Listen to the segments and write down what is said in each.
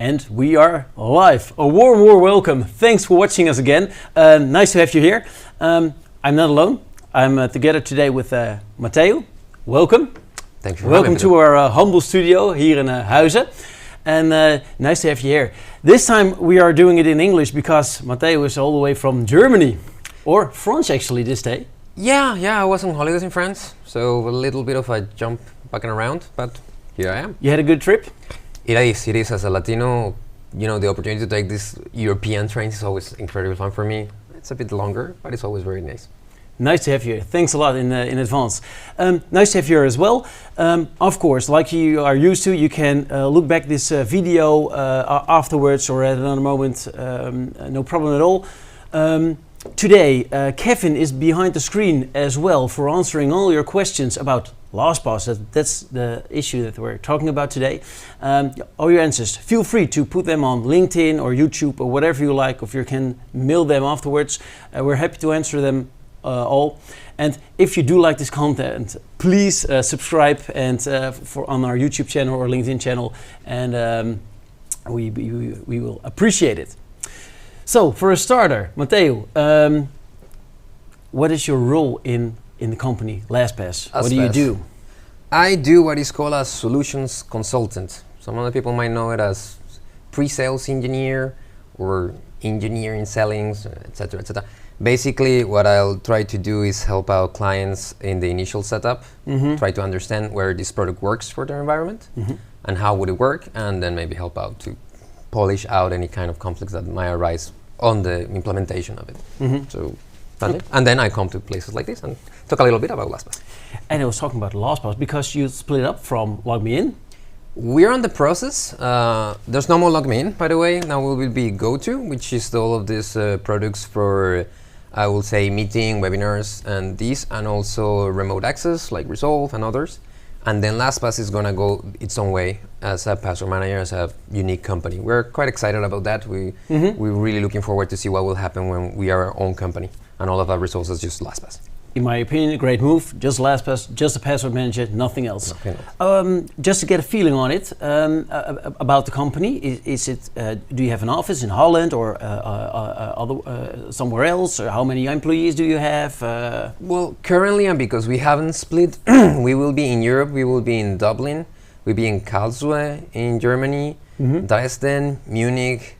And we are live. A warm welcome. Thanks for watching us again. Nice to have you here. I'm not alone. I'm together today with Matteo. Welcome. Thank you. Welcome to our humble studio here in Huizen. And nice to have you here. This time we are doing it in English because Matteo is all the way from Germany. Or France actually this day. Yeah, I was on holidays in France. So a little bit of a jump back and around, but here I am. You had a good trip? It is. As a Latino, the opportunity to take this European trains is always incredibly fun for me. It's a bit longer, but it's always very nice. Nice to have you here. Thanks a lot in advance. Nice to have you here as well. Of course, like you are used to, you can look back this video afterwards or at another moment. No problem at all. Today, Kevin is behind the screen as well for answering all your questions about LastPass. That's the issue that we're talking about today. All your answers, feel free to put them on LinkedIn or YouTube or whatever you like, or if you can mail them afterwards. We're happy to answer them all. And if you do like this content, please subscribe and on our YouTube channel or LinkedIn channel, and we will appreciate it. So, for a starter, Matteo, what is your role in the company LastPass? What do you do? I do what is called a solutions consultant. Some other people might know it as pre-sales engineer or engineer in selling, etc., etc. Basically, what I'll try to do is help out clients in the initial setup, try to understand where this product works for their environment, and how would it work, and then maybe help out to polish out any kind of conflicts that might arise on the implementation of it. So that's it. And then I come to places like this and talk a little bit about LastPass. And I was talking about LastPass because you split it up from LogMeIn. We're on the process. There's no more LogMeIn, by the way. Now we will be GoTo, which is all of these products for, I will say, meeting, webinars, and these, and also remote access like Resolve and others. And then LastPass is going to go its own way as a password manager, as a unique company. We're quite excited about that. We're really looking forward to see what will happen when we are our own company and all of our resources just LastPass. In my opinion, a great move. Just LastPass, just a password manager, nothing else. Just to get a feeling on it, about the company, is it? Do you have an office in Holland or somewhere else? Or how many employees do you have? Well, currently, and because we haven't split, we will be in Europe. We will be in Dublin. We'll be in Karlsruhe in Germany, Dresden, Munich.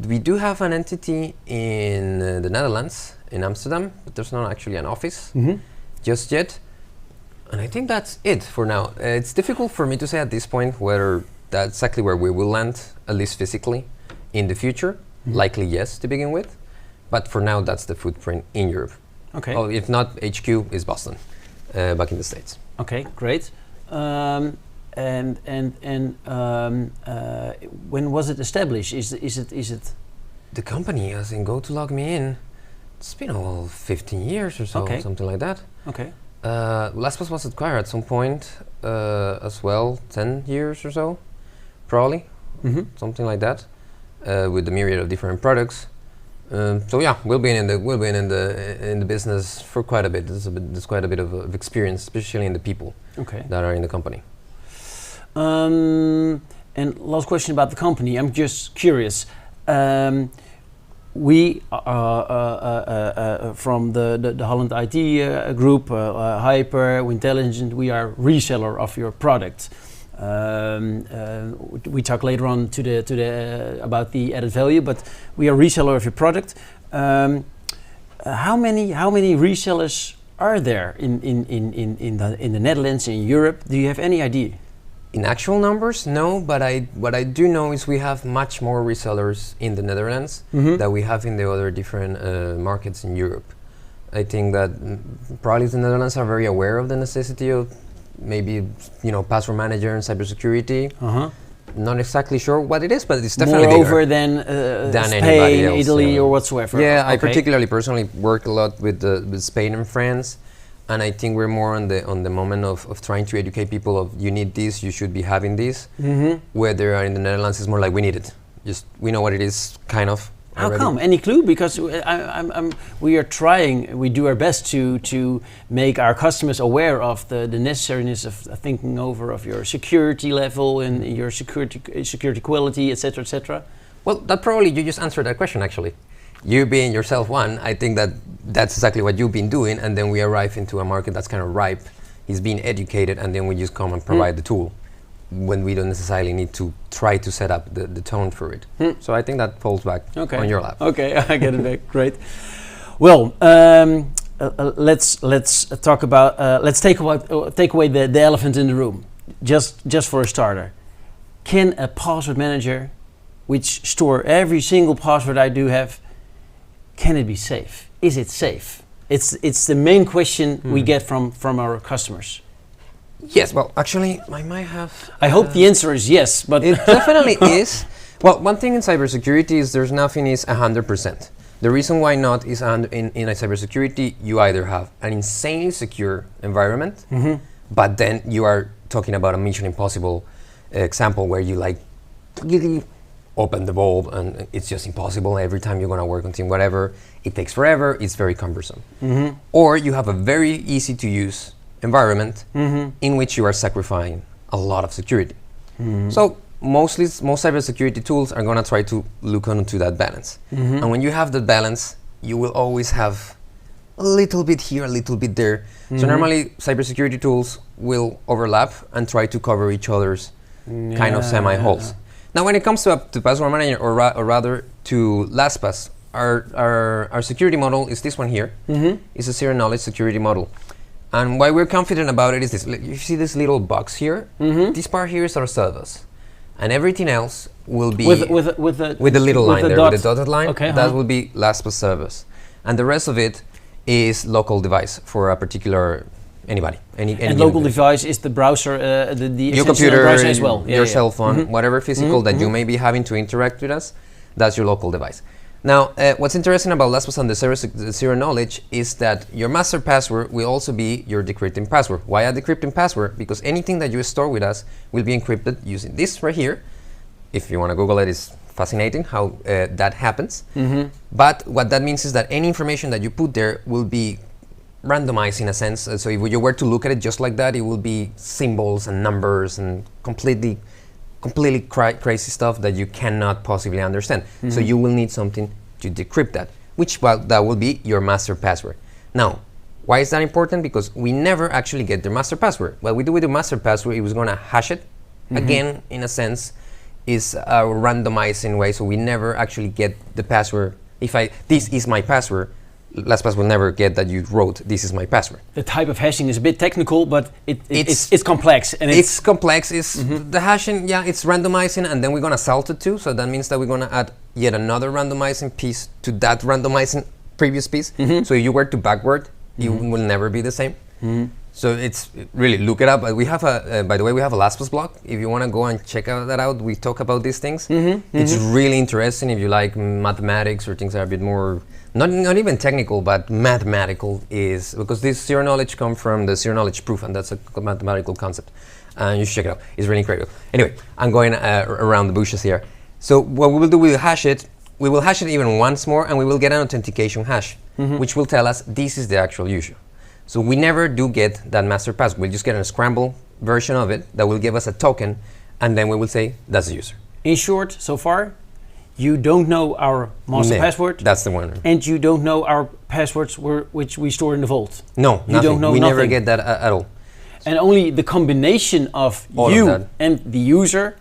We do have an entity in the Netherlands, in Amsterdam, but there's not actually an office just yet. And I think that's it for now. It's difficult for me to say at this point whether that's exactly where we will land, at least physically, in the future. Likely yes, to begin with. But for now, that's the footprint in Europe. Okay. Well, if not, HQ is Boston, back in the States. Okay, great. And when was it established? Is it? The company, as in Go to Log Me In, it's been all 15 years or so, something like that. Okay. LastPass was acquired at some point as well, 10 years or so, probably, something like that, with the myriad of different products. So yeah, we'll be in the business for quite a bit. There's quite a bit of experience, especially in the people that are in the company. And last question about the company. I'm just curious. We from the Holland IT group, Hyper, Intelligent, we are reseller of your product. We talk later on about the added value, but we are reseller of your product. How many resellers are there in the Netherlands, in Europe? Do you have any idea? In actual numbers, no, but what I do know is we have much more resellers in the Netherlands than we have in the other different markets in Europe. I think that probably the Netherlands are very aware of the necessity of maybe, password manager and cybersecurity. Not exactly sure what it is, but it's definitely more over than Spain, else, Italy, or whatsoever. Yeah, I particularly personally work a lot with Spain and France. And I think we're more on the moment of trying to educate people of you need this, you should be having this. Whether in the Netherlands it's more like we need it. Just we know what it is, kind of, How come? Any clue? Because we are trying, we do our best to make our customers aware of the necessariness of thinking over of your security level and your security quality, etc., etc. Well, that probably you just answered that question actually. You being yourself one, I think that's exactly what you've been doing, and then we arrive into a market that's kind of ripe. He's being educated, and then we just come and provide the tool when we don't necessarily need to try to set up the tone for it. So I think that falls back on your lap. Okay, I get it back. Great. Well, let's talk about let's take away the elephant in the room. Just for a starter, can a password manager, which store every single password I do have, can it be safe? Is it safe? It's the main question we get from our customers. Yes, well, actually, I might have... I hope the answer is yes, but... It definitely is. Well, one thing in cybersecurity is there's nothing is 100%. The reason why not is in a cybersecurity, you either have an insanely secure environment, but then you are talking about a Mission Impossible example where you like completely open the vault and it's just impossible. Every time you're going to work on team, whatever, it takes forever, it's very cumbersome. Or you have a very easy to use environment in which you are sacrificing a lot of security. So most cybersecurity tools are going to try to look onto that balance. And when you have that balance, you will always have a little bit here, a little bit there. So normally cybersecurity tools will overlap and try to cover each other's kind of semi-holes. Now when it comes to Password Manager, or rather to LastPass, our security model is this one here. It's a zero knowledge security model. And why we're confident about it is this. You see this little box here? This part here is our service. And everything else will be with the little line there, with the dotted line. Okay, that will be LastPass service. And the rest of it is local device for a particular anybody. And local device is the browser, the your computer, browser as well. Your cell phone, whatever physical that you may be having to interact with us, that's your local device. Now, what's interesting about LastPass and the zero knowledge is that your master password will also be your decrypting password. Why a decrypting password? Because anything that you store with us will be encrypted using this right here. If you want to Google it, it's fascinating how that happens. But what that means is that any information that you put there will be randomized in a sense. So if you were to look at it just like that, it will be symbols and numbers and completely crazy stuff that you cannot possibly understand. So you will need something to decrypt that, which that will be your master password. Now, why is that important? Because we never actually get the master password. What we do with the master password, it was going to hash it. Again, in a sense, is a randomizing way. So we never actually get the password. If this is my password, LastPass will never get that you wrote, this is my password. The type of hashing is a bit technical, but it's complex. And it's complex. The hashing, yeah, it's randomizing, and then we're going to salt it too. So that means that we're going to add yet another randomizing piece to that randomizing previous piece. So if you were to backward, it will never be the same. So it's really, look it up. We have by the way, we have a LastPass blog. If you want to go and check that out, we talk about these things. It's really interesting if you like mathematics or things that are a bit more, not even technical, but mathematical, is because this zero knowledge comes from the zero knowledge proof, and that's a mathematical concept. And you should check it out. It's really incredible. Anyway, I'm going around the bushes here. So what we will do, we will hash it even once more, and we will get an authentication hash, which will tell us this is the actual user. So we never do get that master password. We'll just get a scrambled version of it that will give us a token, and then we will say that's the user. In short, so far, you don't know our master password. That's the one. And you don't know our passwords which we store in the vault. No, you don't know we nothing. never get that at all. And only the combination of all you of and the user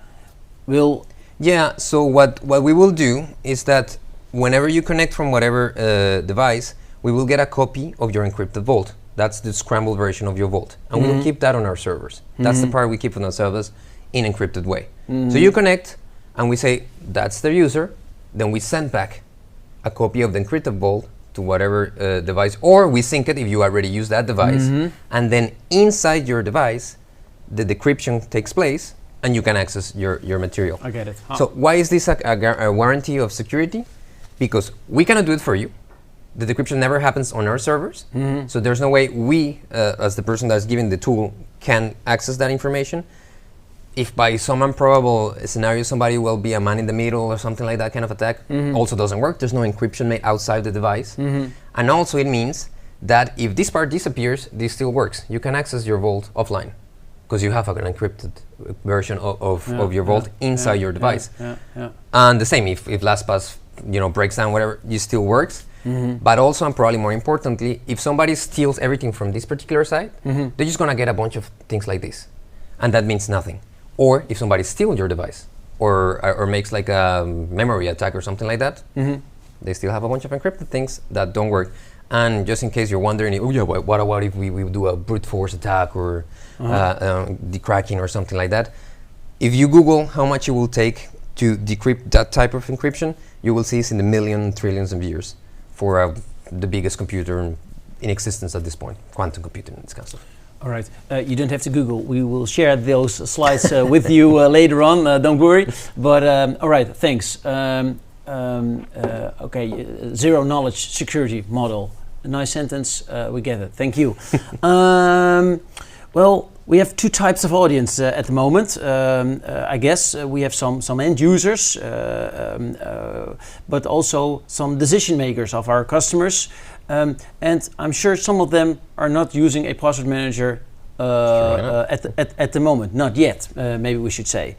will... Yeah, so what we will do is that whenever you connect from whatever device, we will get a copy of your encrypted vault. That's the scrambled version of your vault. And we will keep that on our servers. That's the part we keep on our servers in encrypted way. So you connect and we say, that's the user. Then we send back a copy of the encrypted vault to whatever device, or we sync it if you already use that device. And then inside your device, the decryption takes place and you can access your material. I get it. So why is this a warranty of security? Because we cannot do it for you. The decryption never happens on our servers. So there's no way we, as the person that's giving the tool, can access that information. if by some improbable scenario somebody will be a man in the middle or something like that kind of attack, also doesn't work. There's no encryption made outside the device. And also it means that if this part disappears, this still works. You can access your vault offline because you have an encrypted version of your vault inside your device. And the same, if LastPass breaks down, whatever, it still works. But also, and probably more importantly, if somebody steals everything from this particular site, they're just gonna get a bunch of things like this, and that means nothing. Or if somebody steals your device, or makes like a memory attack or something like that, they still have a bunch of encrypted things that don't work. And just in case you're wondering, oh yeah, what if we do a brute force attack or decracking or something like that? If you Google how much it will take to decrypt that type of encryption, you will see it's in the trillions of years for the biggest computer in existence at this point, quantum computing and this kind of stuff. All right, you don't have to Google. We will share those slides with you later on. Don't worry. But all right, thanks. Okay, zero knowledge security model. A nice sentence. We get it. Thank you. Well, we have two types of audience at the moment. I guess we have some end users, but also some decision makers of our customers. And I'm sure some of them are not using a password manager at the moment. Not yet, maybe we should say.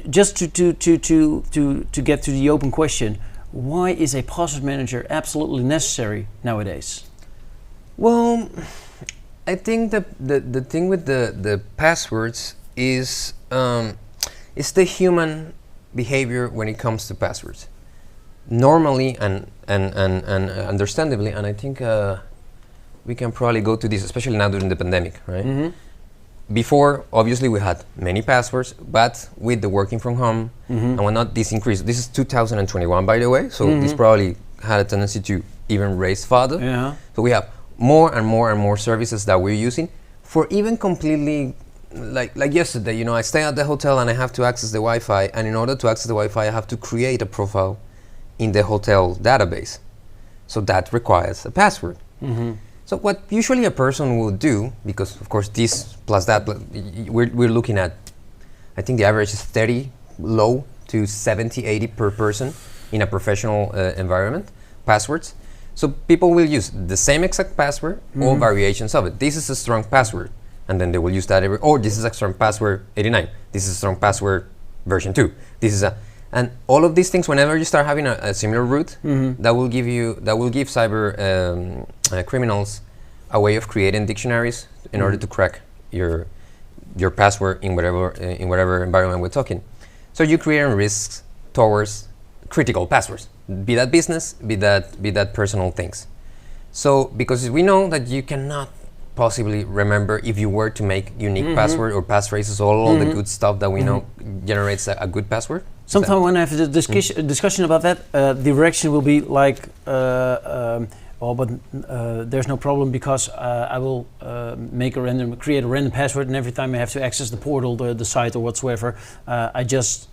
Just to get to the open question, why is a password manager absolutely necessary nowadays? Well, I think the thing with the passwords is it's the human behavior when it comes to passwords. Normally and understandably, and I think we can probably go to this, especially now during the pandemic, right? Before, obviously, we had many passwords, but with the working from home and whatnot, this increased. This is 2021, by the way, so this probably had a tendency to even raise further. So we have more and more and more services that we're using for even completely, like yesterday, I stay at the hotel and I have to access the Wi-Fi, and in order to access the Wi-Fi, I have to create a profile in the hotel database. So that requires a password. So what usually a person will do, because of course this plus that, we're looking at, I think the average is 30 low to 70, 80 per person in a professional environment, passwords. So people will use the same exact password or variations of it. This is a strong password, and then they will use that or this is a strong password 89. This is a strong password version 2. This is and all of these things, whenever you start having a similar root, that will give cyber criminals a way of creating dictionaries in order to crack your password in whatever environment we're talking. So you're creating risks towards critical passwords, be that business, be that personal things. So because we know that you cannot possibly remember if you were to make unique password or passphrases, all the good stuff that we know generates a good password. Sometimes when I have a discussion about that, the reaction will be like, there's no problem because I will create a random password, and every time I have to access the portal, the site or whatsoever, I just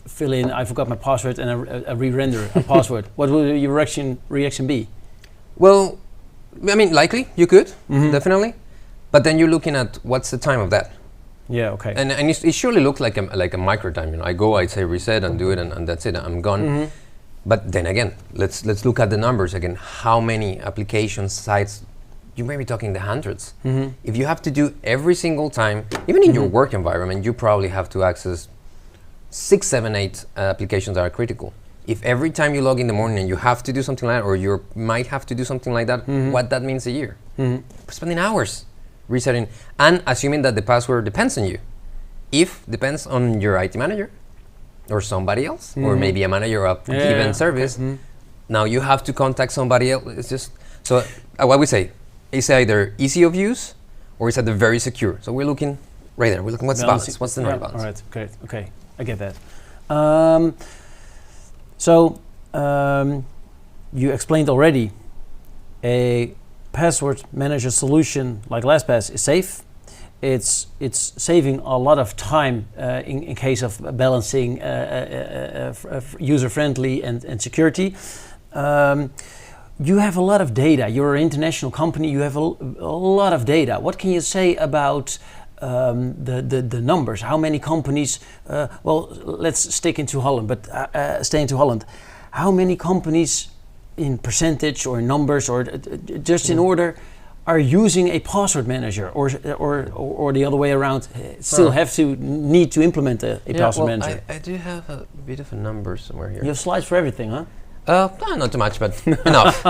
fill in, I forgot my password, and I re-render a password. What will your reaction be? Well, I mean, likely you could, definitely, but then you're looking at what's the time of that. Yeah, okay. And it surely looks like a micro time. I say reset and do it, and that's it. I'm gone. But then again, let's look at the numbers again. How many applications, sites? You may be talking the hundreds. If you have to do every single time, even in your work environment, you probably have to access 6, 7, 8 applications that are critical. If every time you log in the morning and you have to do something like that, or you might have to do something like that, what that means a year? We're spending hours resetting and assuming that the password depends on you. If depends on your IT manager or somebody else, or maybe a manager of a given service, now you have to contact somebody else. It's just, so what we say, it's either easy of use or it's either very secure. So we're looking right there. We're looking what's the balance, what's the right balance. All right, great, okay, I get that. You explained already a password manager solution like LastPass is safe. It's saving a lot of time in case of balancing user-friendly and security. You have a lot of data. You're an international company. You have a lot of data. What can you say about the numbers. How many companies? Well, let's stick into Holland, but stay into Holland. How many companies, in percentage or numbers, or just in order, are using a password manager, or the other way around, still need to implement a password manager? I do have a bit of a number somewhere here. You have slides for everything, huh? Not too much, but enough.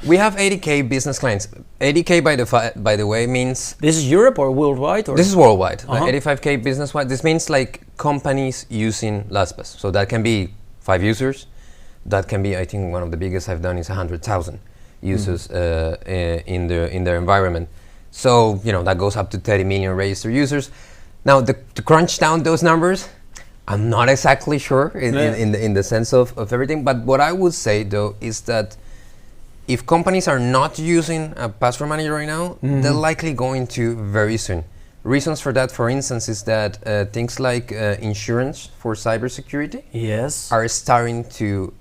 We have 80K business clients. 80K by the way means... This is Europe or worldwide? Or? This is worldwide. 85K business-wide. This means like companies using LastPass. So that can be 5 users. That can be, I think one of the biggest I've done is 100,000 users in their environment. So, that goes up to 30 million registered users. Now, to crunch down those numbers, I'm not exactly sure in the sense of everything, but what I would say though is that if companies are not using a password manager right now, they're likely going to very soon. Reasons for that, for instance, is that things like insurance for cybersecurity are starting to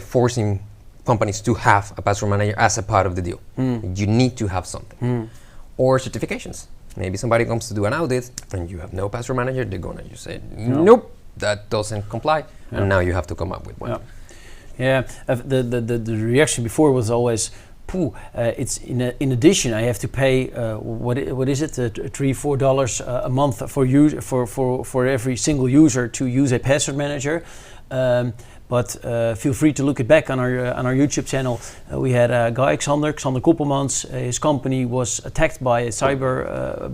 forcing companies to have a password manager as a part of the deal. You need to have something. Or certifications. Maybe somebody comes to do an audit and you have no password manager, they're gonna just say, nope, that doesn't comply, and now you have to come up with one. The reaction before was always, it's in addition I have to pay what is it, $3-4 a month for every single user to use a password manager. But feel free to look it back on our YouTube channel. We had a guy, Xander Koppelmans. His company was attacked by cyber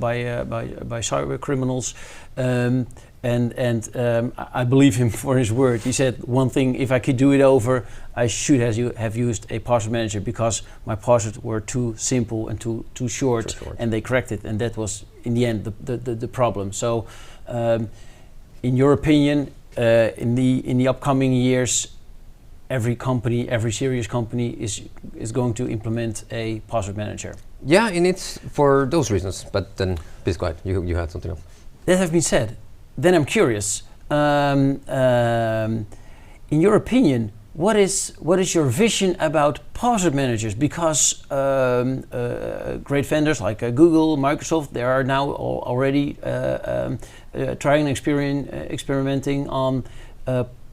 criminals, and I believe him for his word. He said one thing: if I could do it over, I should have used a password manager because my passwords were too simple and too short, and they cracked it, and that was in the end the problem. So, in your opinion, in the upcoming years, every serious company is going to implement a password manager. Yeah, and it's for those reasons. But then, please go ahead. You had something else. That have been said, then I'm curious. In your opinion, what is your vision about password managers? Because great vendors like Google, Microsoft, they are now already trying and experimenting on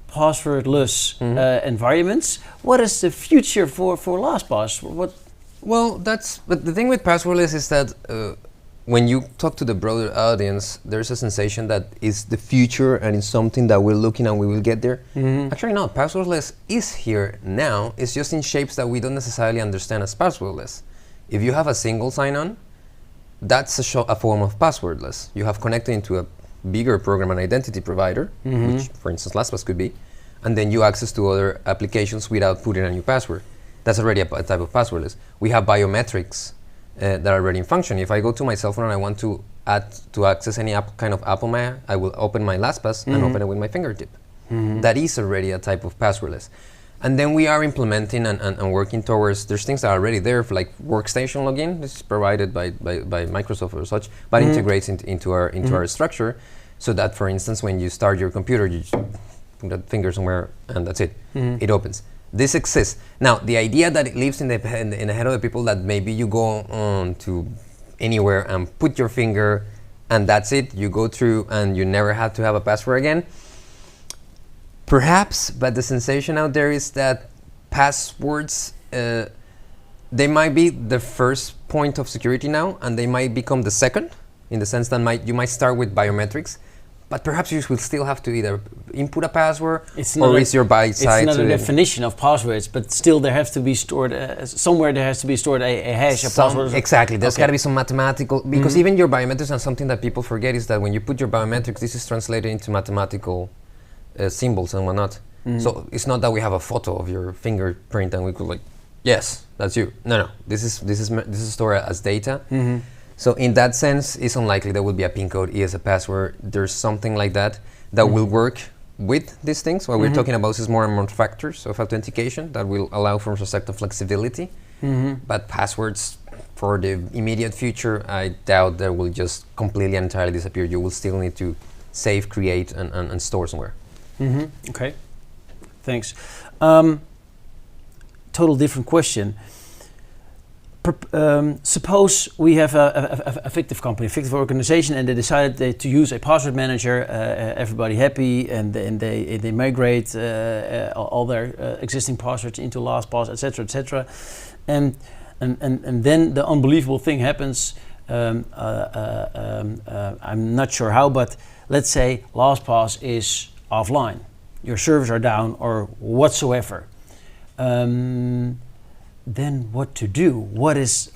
passwordless environments. What is the future for LastPass? Well, but the thing with passwordless is that when you talk to the broader audience, there's a sensation that it's the future and it's something that we're looking and we will get there. Actually, no, passwordless is here now. It's just in shapes that we don't necessarily understand as passwordless. If you have a single sign-on, that's a form of passwordless. You have connected into a bigger program and identity provider, which, for instance, LastPass could be, and then you access to other applications without putting a new password. That's already a type of passwordless. We have biometrics that are already in function. If I go to my cell phone and I want to access any kind of Apple Mail, I will open my LastPass and open it with my fingertip. That is already a type of passwordless. And then we are implementing and working towards, there's things that are already there, like workstation login. This is provided by Microsoft or such, but integrates into our structure, so that, for instance, when you start your computer, you just put that finger somewhere and that's it. It opens. This exists. Now, the idea that it lives in the head of the people, that maybe you go on to anywhere and put your finger and that's it, you go through and you never have to have a password again. Perhaps, but the sensation out there is that passwords, they might be the first point of security now, and they might become the second, in the sense that you might start with biometrics, but perhaps you will still have to either input a password or is your by-side. It's not a definition of passwords, but still there has to be stored, somewhere there has to be stored a hash, a password. Exactly, there's got to be some mathematical, because even your biometrics, and something that people forget is that when you put your biometrics, this is translated into mathematical symbols and whatnot. So it's not that we have a photo of your fingerprint and we could like, yes, that's you. No, this is stored as data. So in that sense, it's unlikely there will be a PIN code, as a password. There's something like that will work with these things. What we're talking about is more and more factors of authentication that will allow for certain flexibility. But passwords for the immediate future, I doubt they will just completely and entirely disappear. You will still need to save, create, and store somewhere. Okay, thanks. Total different question. suppose we have a fictive company, a fictive organization, and they decided to use a password manager. Everybody happy, and they migrate all their existing passwords into LastPass, etc., etc. And then the unbelievable thing happens. I'm not sure how, but let's say LastPass is offline. Your servers are down or whatsoever. Then what to do? What is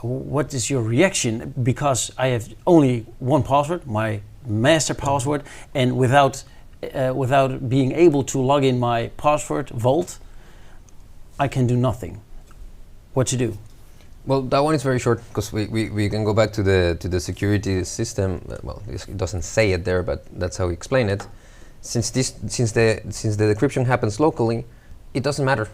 your reaction? Because I have only one password, my master password, and without being able to log in my password vault, I can do nothing. What to do? Well, that one is very short because we can go back to the security system. Well, it doesn't say it there, but that's how we explain it. Since the decryption happens locally, it doesn't matter.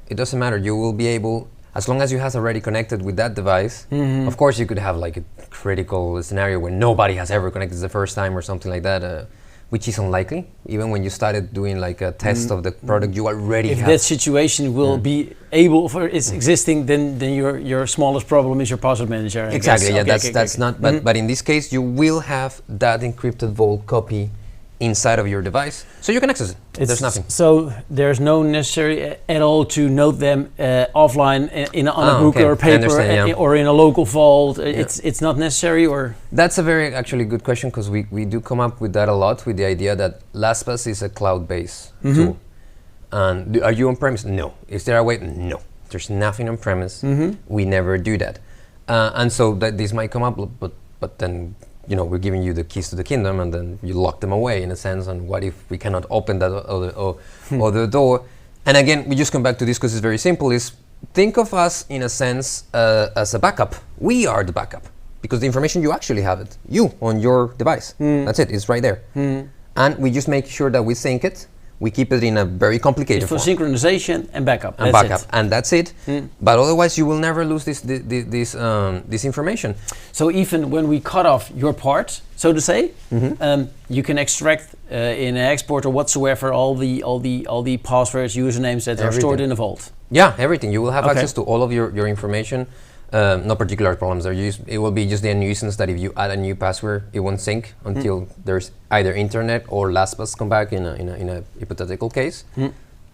It doesn't matter. You will be able, as long as you have already connected with that device. Of course, you could have like a critical scenario where nobody has ever connected the first time or something like that, which is unlikely. Even when you started doing like a test of the product, you already if have. that situation will be able for it's existing, then your smallest problem is your password manager. I Exactly. guess. Yeah, that's not. But in this case, you will have that encrypted vault copy inside of your device, so you can access it. There's nothing. So there's no necessary at all to note them offline on a book or paper or in a local vault. It's not necessary, or that's a very actually good question, because we do come up with that a lot, with the idea that LastPass is a cloud-based tool. And are you on premise? No. Is there a way? No. There's nothing on premise. We never do that. And so that this might come up, but then, you know, we're giving you the keys to the kingdom, and then you lock them away in a sense. And what if we cannot open that other door? And again, we just come back to this because it's very simple. Is think of us in a sense as a backup. We are the backup because the information, you actually have it, you on your device. That's it. It's right there. And we just make sure that we sync it. We keep it in a very complicated form. For synchronization and backup. And backup, and that's it. But otherwise, you will never lose this information. So even when we cut off your part, so to say, you can extract in an export or whatsoever all the passwords, usernames that are stored in a vault. Yeah, everything. You will have access to all of your information. No particular problems. It will be just the nuisance that if you add a new password, it won't sync until there's either internet or LastPass come back in a hypothetical case.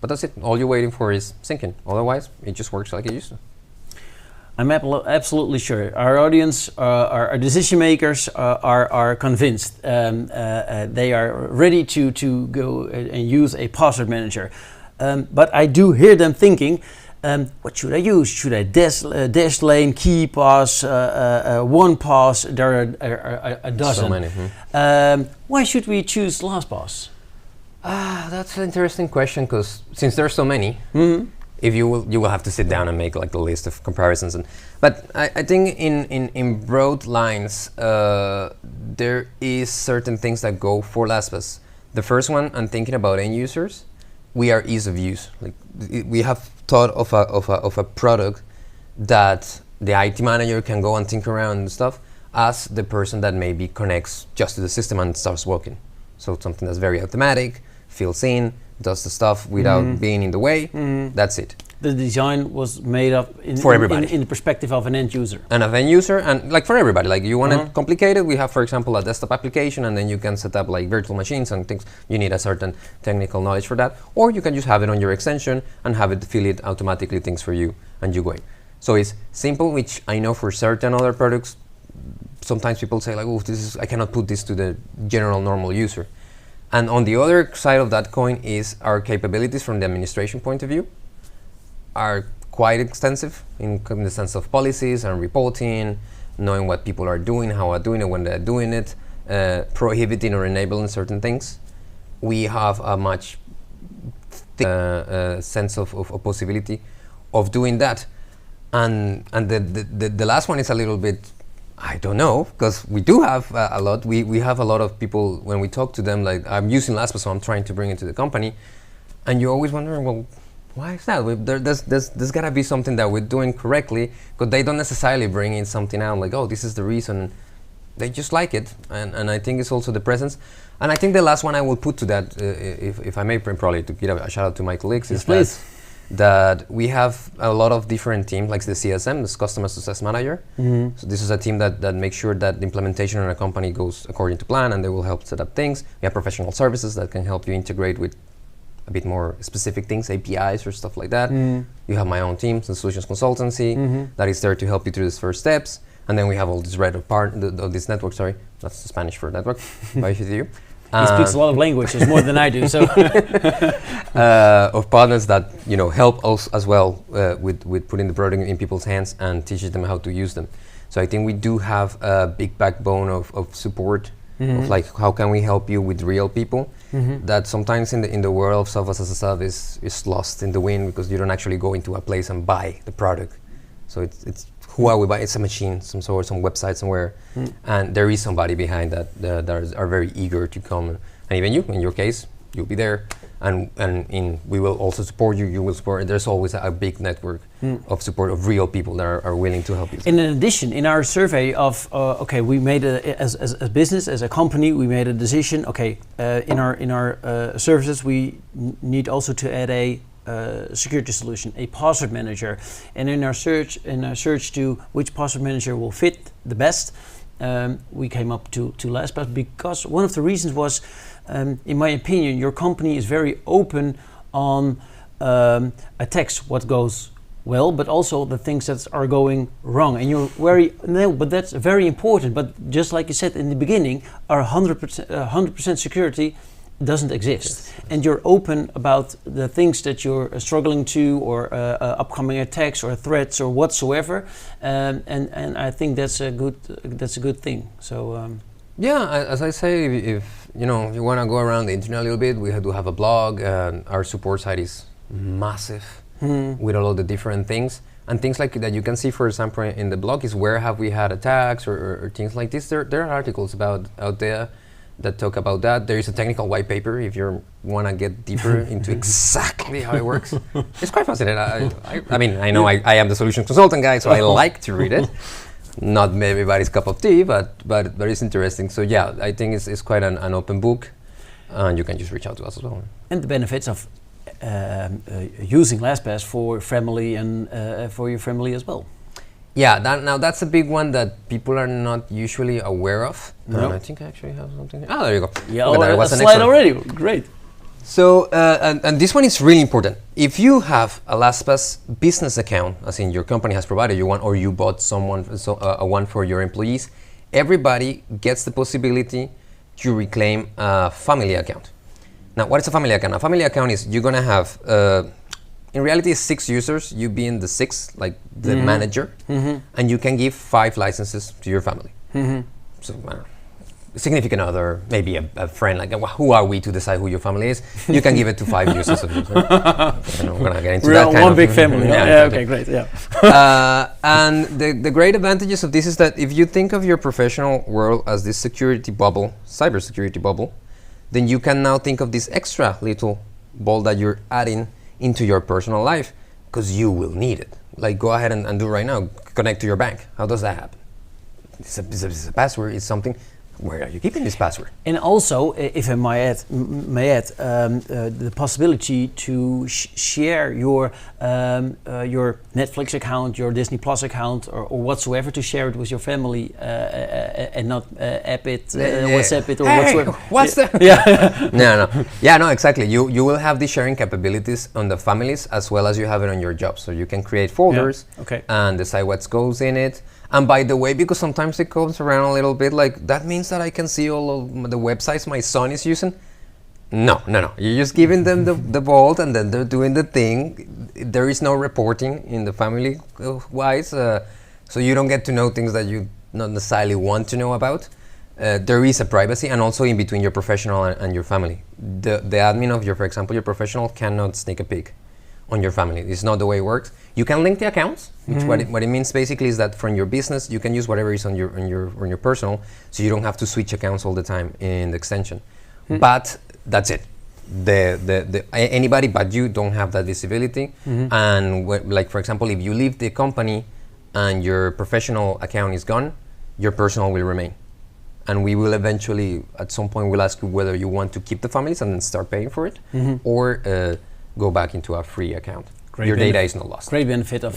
But that's it. All you're waiting for is syncing. Otherwise, it just works like it used to. I'm absolutely sure our audience, our decision makers are convinced. They are ready to go and use a password manager. But I do hear them thinking, what should I use? Should I Dashlane, KeePass, OnePass? There are a dozen. So many. Why should we choose LastPass? That's an interesting question, because since there's so many, if you will have to sit down and make like a list of comparisons. But I think in broad lines, there is certain things that go for LastPass. The first one, I'm thinking about end users. We are ease of use. Like we have thought of a product that the IT manager can go and think around and stuff, as the person that maybe connects just to the system and starts working. So something that's very automatic, fills in, does the stuff without being in the way. That's it. The design was made up for everybody in the perspective of an end user. And of end user, and like for everybody. Like you want it complicated, we have, for example, a desktop application, and then you can set up like virtual machines and things. You need a certain technical knowledge for that. Or you can just have it on your extension and have it fill it automatically things for you, and you go in. So it's simple, which I know for certain other products, sometimes people say like, oh, I cannot put this to the general normal user. And on the other side of that coin is our capabilities from the administration point of view are quite extensive in the sense of policies and reporting, knowing what people are doing, how are doing it, when they're doing it, prohibiting or enabling certain things. We have a much sense of possibility of doing that. And the last one is a little bit, I don't know, because we do have a lot. We have a lot of people, when we talk to them, like, I'm using LastPass, so I'm trying to bring it to the company. And you're always wondering, well, why is that? There's got to be something that we're doing correctly, because they don't necessarily bring in something out like, oh, this is the reason. They just like it. And I think it's also the presence. And I think the last one I will put to that, if I may, probably to give a shout out to my colleagues, is please. that we have a lot of different teams, like the CSM, this Customer Success Manager. So this is a team that makes sure that the implementation in a company goes according to plan, and they will help set up things. We have professional services that can help you integrate with a bit more specific things, APIs or stuff like that. You have my own team, the solutions consultancy, that is there to help you through these first steps. And then we have all this this network, sorry, that's the Spanish for network, by you. He speaks a lot of languages, more than I do. So, of partners that help us as well with putting the product in people's hands and teaching them how to use them. So I think we do have a big backbone of support, of like how can we help you with real people. That sometimes in the world of software as a service is lost in the wind because you don't actually go into a place and buy the product. So it's who are we buying? It's a machine, some website somewhere, and there is somebody behind that are very eager to come. And even you, in your case, you'll be there, and we will also support you. You will support. There's always a big network of support of real people that are willing to help you. And in addition, in our survey of we made as a business, as a company, we made a decision. In our services, we need also to add a security solution, a password manager, and in our search to which password manager will fit the best, we came up to LastPass, because one of the reasons was, in my opinion, your company is very open on attacks, what goes well, but also the things that are going wrong, and you're but that's very important. But just like you said in the beginning, our 100% security doesn't exist. Yes. And you're open about the things that you're struggling to, or upcoming attacks or threats or whatsoever, and I think that's a good thing. So as I say, if you want to go around the internet a little bit, we do have a blog. Our support site is massive with all of the different things. And things like that you can see, for example, in the blog is where have we had attacks or things like this. There are articles out there that talk about that. There is a technical white paper if you want to get deeper into exactly how it works. It's quite fascinating. I mean, I know I am the solution consultant guy, so I like to read it. Not everybody's cup of tea, but it's interesting. So yeah, I think it's quite an open book, and you can just reach out to us as well. And the benefits of using LastPass for family and for your family as well. Yeah, that's a big one that people are not usually aware of. No. I think I actually have something. Oh, there you go. Yeah, a slide already. Great. So, and this one is really important. If you have a LastPass business account, as in your company has provided you one, or you bought one for your employees, everybody gets the possibility to reclaim a family account. Now, what is a family account? A family account is you're gonna have, in reality, it's 6 users, you being the 6th, like the manager, and you can give 5 licenses to your family. So, significant other, maybe a friend, like who are we to decide who your family is? You can give it to 5 users of yours. We're gonna get into that kind one of big family. Yeah, okay, great. Yeah. And the great advantages of this is that if you think of your professional world as this security bubble, cybersecurity bubble, then you can now think of this extra little ball that you're adding into your personal life, because you will need it. Like, go ahead and do right now. Connect to your bank. How does that happen? It's a password. It's something. Where are you keeping this password? And also, if I may add, the possibility to share your Netflix account, your Disney Plus account, or whatsoever, to share it with your family, and not app it, WhatsApp it, or whatsoever. What's that? Yeah. No, exactly. You will have the sharing capabilities on the families as well as you have it on your job. So you can create folders and decide what goes in it. And by the way, because sometimes it comes around a little bit, like, that means that I can see all of the websites my son is using. No. You're just giving them the vault, and then they're doing the thing. There is no reporting in the family wise, so you don't get to know things that you not necessarily want to know about. There is a privacy, and also in between your professional and your family. The admin of for example, your professional cannot sneak a peek on your family. It's not the way it works. You can link the accounts, which what it means basically is that from your business you can use whatever is on your personal, so you don't have to switch accounts all the time in the extension. But that's it. Anybody but you don't have that visibility. And like, for example, if you leave the company and your professional account is gone, your personal will remain. And we will eventually, at some point, we'll ask you whether you want to keep the families and then start paying for it, or go back into a free account. your data is not lost. Great benefit of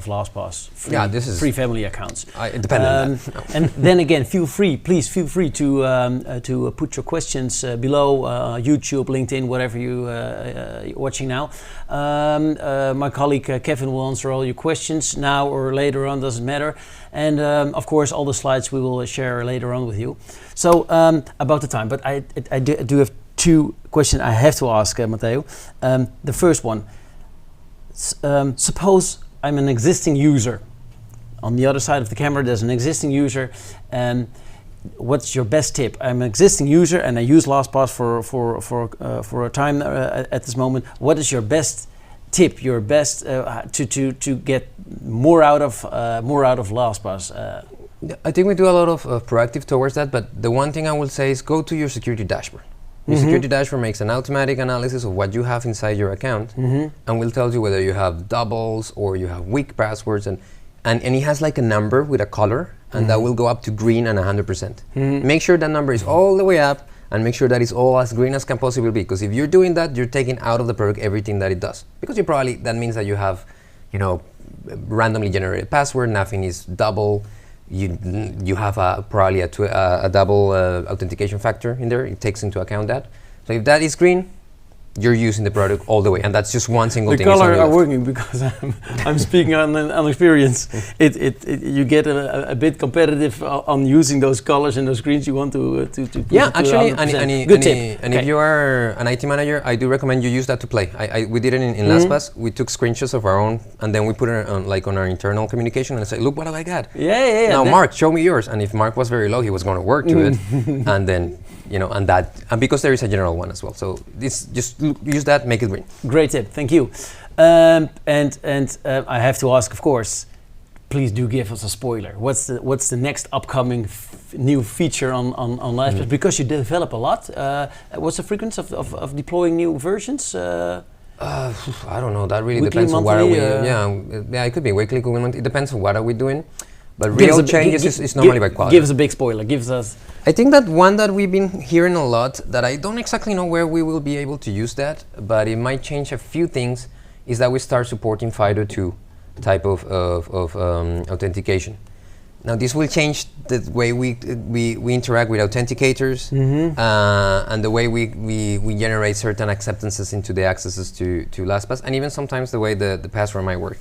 LastPass. Free, This is free family accounts. Dependent on that. And then again, please feel free to put your questions below YouTube, LinkedIn, whatever you're watching now. My colleague Kevin will answer all your questions now or later on, doesn't matter. And of course, all the slides we will share later on with you. So about the time, but I do have 2 questions I have to ask Matteo. The first one, suppose I'm an existing user. On the other side of the camera, there's an existing user. What's your best tip? I'm an existing user and I use LastPass for a time at this moment. What is your best tip? Your best to get more out of LastPass? I think we do a lot of proactive towards that, but the one thing I will say is go to your security dashboard. Your security dashboard makes an automatic analysis of what you have inside your account and will tell you whether you have doubles or you have weak passwords, and it has like a number with a color, and that will go up to green and 100%. Make sure that number is all the way up and make sure that it's all as green as can possibly be, because if you're doing that, you're taking out of the product everything that it does, because that means that you have, randomly generated password, nothing is double. You have probably a double authentication factor in there. It takes into account that. So if that is green, you're using the product all the way, and that's just one single thing. The color are working because I'm speaking on experience. You get a bit competitive on using those colors and those screens. You want to actually, good tip. And if you are an IT manager, I do recommend you use that to play. We did it in LastPass. We took screenshots of our own, and then we put it on our internal communication and say, look what I got. Yeah. Now Mark, show me yours. And if Mark was very low, he was going to work to it, and then. And because there is a general one as well, so this just use that, make it green. Great tip, thank you. And I have to ask, of course, please do give us a spoiler. What's the next upcoming new feature on LastPass? Because you develop a lot. What's the frequency of deploying new versions? I don't know. That really weekly, depends on what are monthly, we. It could be weekly, could be monthly. It depends on what are we doing. But real changes is normally by quality. Give us a big spoiler. Give us. I think that one that we've been hearing a lot, that I don't exactly know where we will be able to use that, but it might change a few things, is that we start supporting FIDO2 type of authentication. Now this will change the way we interact with authenticators and the way we generate certain acceptances into the accesses to LastPass, and even sometimes the way the password might work.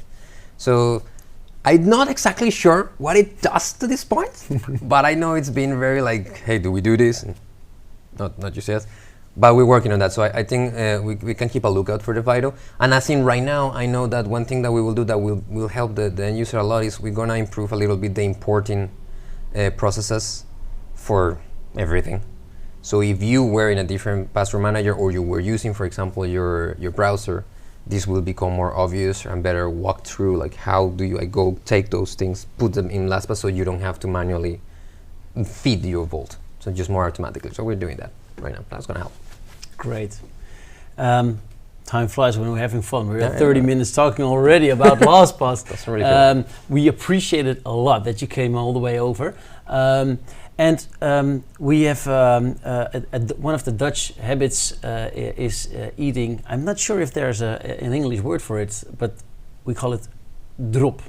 So I'm not exactly sure what it does to this point, but I know it's been very like, hey, do we do this? And not just yes, but we're working on that. So I think we can keep a lookout for the FIDO. And as in right now, I know that one thing that we will do that will help the end user a lot is we're gonna improve a little bit the importing processes for everything. So if you were in a different password manager or you were using, for example, your browser, this will become more obvious and better walk through, like how do you go take those things, put them in LastPass so you don't have to manually feed your vault. So just more automatically. So we're doing that right now. That's going to help. Great. Time flies when we're having fun. We're at 30 minutes talking already about LastPass. That's really cool. We appreciate it a lot that you came all the way over. And we have one of the Dutch habits is eating. I'm not sure if there's an English word for it, but we call it drop.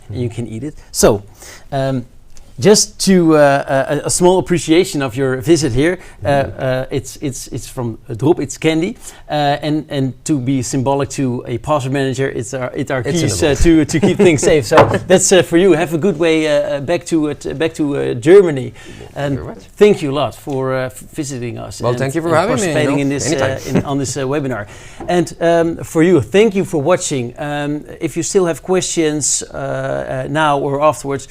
And you can eat it. So, just to a small appreciation of your visit here. It's from drop. It's candy, and to be symbolic to a password manager, it's our keys to keep things safe. So that's for you. Have a good way back to Germany. And thank you a lot for visiting us. Well, thank you for having me. Participating in this on this webinar. And for you, thank you for watching. If you still have questions now or afterwards.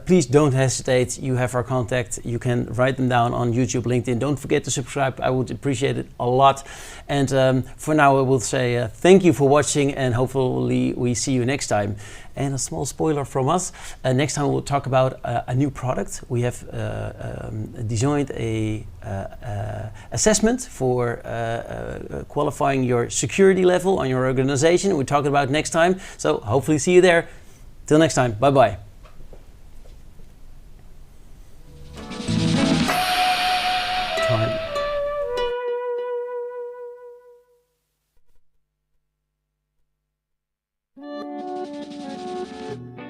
Please don't hesitate. You have our contact. You can write them down on YouTube, LinkedIn. Don't forget to subscribe. I would appreciate it a lot. And for now, I will say thank you for watching, and hopefully we see you next time. And a small spoiler from us. Next time we'll talk about a new product. We have designed a assessment for qualifying your security level on your organization. We'll talk about next time. So hopefully see you there. Till next time. Bye-bye. Time. you.